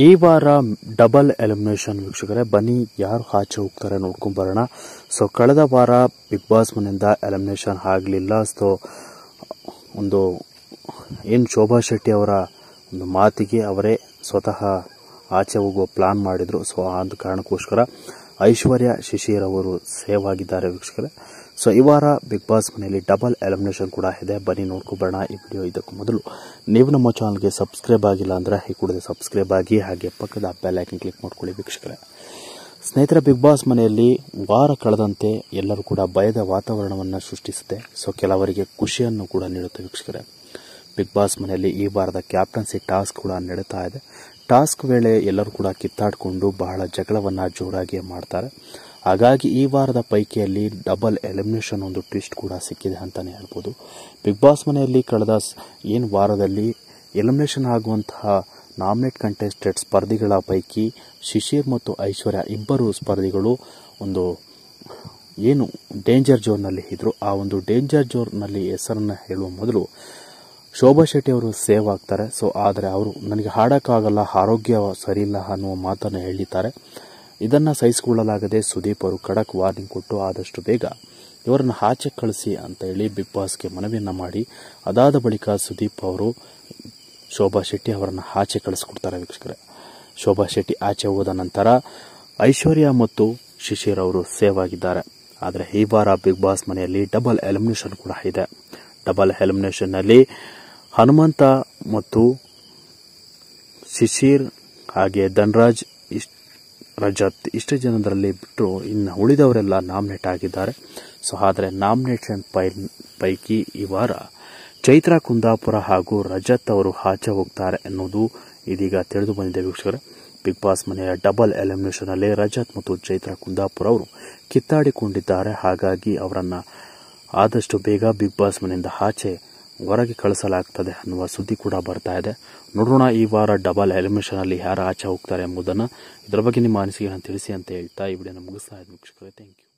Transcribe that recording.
ಈ ವಾರ double elimination ವೀಕ್ಷಕರೇ, ಬನ್ನಿ ಯಾರು ಆಚೆ ಹೋಗ್ತಾರೆ ನೋಡ್ಕೊಂಡ್ ಬರೋಣ. ಸೊ ಕಳೆದ ವಾರ ಬಿಗ್ ಬಾಸ್ ಮನೆಯಿಂದ ಎಲಿಮಿನೇಷನ್ ಆಗಲಿಲ್ಲ. ಸೊ ಒಂದು ಏನು ಶೋಭಾ ಶೆಟ್ಟಿ ಅವರ ಒಂದು ಮಾತಿಗೆ ಅವರೇ ಸ್ವತಃ ಆಚೆ ಹೋಗುವ ಪ್ಲಾನ್ ಮಾಡಿದ್ರು. ಸೊ ಆದ ಕಾರಣಕ್ಕೋಸ್ಕರ ಐಶ್ವರ್ಯ ಶಿಶಿರ್ ಅವರು ಸೇವ್ ಆಗಿದ್ದಾರೆ ವೀಕ್ಷಕರೇ. ಸೊ ಈ ವಾರ ಬಿಗ್ ಬಾಸ್ ಮನೆಯಲ್ಲಿ ಡಬಲ್ ಎಲಿಮಿನೇಷನ್ ಕೂಡ ಇದೆ. ಬನ್ನಿ ನೋಡ್ಕೊಬರೋಣ ಈ ವಿಡಿಯೋ. ಇದಕ್ಕೂ ಮೊದಲು ನೀವು ನಮ್ಮ ಚಾನಲ್ಗೆ ಸಬ್ಸ್ಕ್ರೈಬ್ ಆಗಿಲ್ಲ ಅಂದರೆ ಈ ಕೂಡಲೇ ಸಬ್ಸ್ಕ್ರೈಬ್ ಆಗಿ, ಹಾಗೆ ಪಕ್ಕದ ಬೆಲ್ ಐಕನ್ ಕ್ಲಿಕ್ ಮಾಡ್ಕೊಳ್ಳಿ ವೀಕ್ಷಕರೇ. ಸ್ನೇಹಿತರೆ, ಬಿಗ್ ಬಾಸ್ ಮನೆಯಲ್ಲಿ ವಾರ ಕಳೆದಂತೆ ಎಲ್ಲರೂ ಕೂಡ ಭಯದ ವಾತಾವರಣವನ್ನು ಸೃಷ್ಟಿಸುತ್ತೆ. ಸೊ ಕೆಲವರಿಗೆ ಖುಷಿಯನ್ನು ಕೂಡ ನೀಡುತ್ತೆ ವೀಕ್ಷಕರೇ. ಬಿಗ್ ಬಾಸ್ ಮನೆಯಲ್ಲಿ ಈ ವಾರದ ಕ್ಯಾಪ್ಟನ್ಸಿ ಟಾಸ್ಕ್ ಕೂಡ ನಡೀತಾ ಇದೆ. ಟಾಸ್ಕ್ ವೇಳೆ ಎಲ್ಲರೂ ಕೂಡ ಕಿತ್ತಾಡಿಕೊಂಡು ಬಹಳ ಜಗಳವನ್ನು ಜೋರಾಗಿ ಮಾಡ್ತಾರೆ. ಹಾಗಾಗಿ ಈ ವಾರದ ಪೈಕಿಯಲ್ಲಿ ಡಬಲ್ ಎಲಿಮಿನೇಷನ್ ಒಂದು ಟ್ವಿಸ್ಟ್ ಕೂಡ ಸಿಕ್ಕಿದೆ ಅಂತಾನೆ ಹೇಳ್ಬೋದು. ಬಿಗ್ ಬಾಸ್ ಮನೆಯಲ್ಲಿ ಕಳೆದ ಏನು ವಾರದಲ್ಲಿ ಎಲಿಮಿನೇಷನ್ ಆಗುವಂತಹ ನಾಮಿನೇಟ್ ಕಂಟೆಸ್ಟೆಡ್ ಸ್ಪರ್ಧಿಗಳ ಪೈಕಿ ಶಿಶಿರ್ ಮತ್ತು ಐಶ್ವರ್ಯ ಇಬ್ಬರು ಸ್ಪರ್ಧಿಗಳು ಒಂದು ಏನು ಡೇಂಜರ್ ಝೋನ್ನಲ್ಲಿ ಇದ್ರು. ಆ ಒಂದು ಡೇಂಜರ್ ಝೋನ್ನಲ್ಲಿ ಹೆಸರನ್ನು ಹೇಳುವ ಮೊದಲು ಶೋಭಾ ಶೆಟ್ಟಿ ಅವರು ಸೇವ್ ಆಗ್ತಾರೆ. ಸೊ ಆದರೆ ಅವರು ನನಗೆ ಹಾಡೋಕ್ಕಾಗಲ್ಲ, ಆರೋಗ್ಯ ಸರಿಯಿಲ್ಲ ಅನ್ನುವ ಮಾತನ್ನು ಹೇಳಿದ್ದಾರೆ. ಇದನ್ನು ಸಹಿಸಿಕೊಳ್ಳಲಾಗದೆ ಸುದೀಪ್ ಅವರು ಖಡಕ್ ವಾರ್ನಿಂಗ್ ಕೊಟ್ಟು ಆದಷ್ಟು ಬೇಗ ಇವರನ್ನು ಆಚೆ ಕಳಿಸಿ ಅಂತ ಹೇಳಿ ಬಿಗ್ ಬಾಸ್ಗೆ ಮನವಿಯನ್ನು ಮಾಡಿ, ಅದಾದ ಬಳಿಕ ಸುದೀಪ್ ಅವರು ಶೋಭಾ ಶೆಟ್ಟಿ ಅವರನ್ನು ಆಚೆ ಕಳಿಸ್ಕೊಡ್ತಾರೆ ವೀಕ್ಷಕರೇ. ಶೋಭಾ ಶೆಟ್ಟಿ ಆಚೆ ಹೋದ ನಂತರ ಐಶ್ವರ್ಯ ಮತ್ತು ಶಿಶಿರ್ ಅವರು ಸೇವ್ ಆಗಿದ್ದಾರೆ. ಆದರೆ ಈ ವಾರ ಬಿಗ್ ಬಾಸ್ ಮನೆಯಲ್ಲಿ ಡಬಲ್ ಎಲಿಮಿನೇಷನ್ ಕೂಡ ಇದೆ. ಡಬಲ್ ಎಲಿಮಿನೇಷನ್ನಲ್ಲಿ ಹನುಮಂತ ಮತ್ತು ಶಿಶಿರ್ ಹಾಗೆ ಧನ್ರಾಜ್ ರಜತ್ ಇಷ್ಟು ಜನರಲ್ಲಿ ಬಿಟ್ಟರು ಇನ್ನು ಉಳಿದವರೆಲ್ಲ ನಾಮಿನೇಟ್ ಆಗಿದ್ದಾರೆ. ಸೊ ಆದರೆ ನಾಮಿನೇಷನ್ ಪೈಕಿ ಈ ವಾರ ಚೈತ್ರಾ ಕುಂದಾಪುರ ಹಾಗೂ ರಜತ್ ಅವರು ಆಚೆ ಹೋಗ್ತಾರೆ ಎನ್ನುವುದು ಇದೀಗ ತಿಳಿದು ಬಂದಿದೆ ವೀಕ್ಷಕರೇ. ಬಿಗ್ ಬಾಸ್ ಮನೆಯ ಡಬಲ್ ಎಲಿಮಿನೇಷನ್ ಅಲ್ಲಿ ರಜತ್ ಮತ್ತು ಚೈತ್ರಾ ಕುಂದಾಪುರ ಅವರು ಕಿತ್ತಾಡಿಕೊಂಡಿದ್ದಾರೆ. ಹಾಗಾಗಿ ಅವರನ್ನ ಆದಷ್ಟು ಬೇಗ ಬಿಗ್ ಬಾಸ್ ಮನೆಯಿಂದ ಆಚೆ ಹೊರಗೆ ಕಳಿಸಲಾಗ್ತದೆ ಅನ್ನುವ ಸುದ್ದಿ ಕೂಡ ಬರ್ತಾ ಇದೆ. ನೋಡೋಣ ಈ ವಾರ ಡಬಲ್ ಎಲಿಮಿನೇಷನ್ ಅಲ್ಲಿ ಯಾರು ಆಚೆ ಹೋಗ್ತಾರೆ ಎಂಬುದನ್ನು. ಇದರ ಬಗ್ಗೆ ನಿಮ್ಮ ಅನಿಸಿಕೆಯನ್ನು ತಿಳಿಸಿ ಅಂತ ಹೇಳ್ತಾ ಈ ವಿಡಿಯೋನ ಮುಗಿಸ್ತಾ ಇದ್ದೀನಿ ವೀಕ್ಷಕರೇ. Thank you.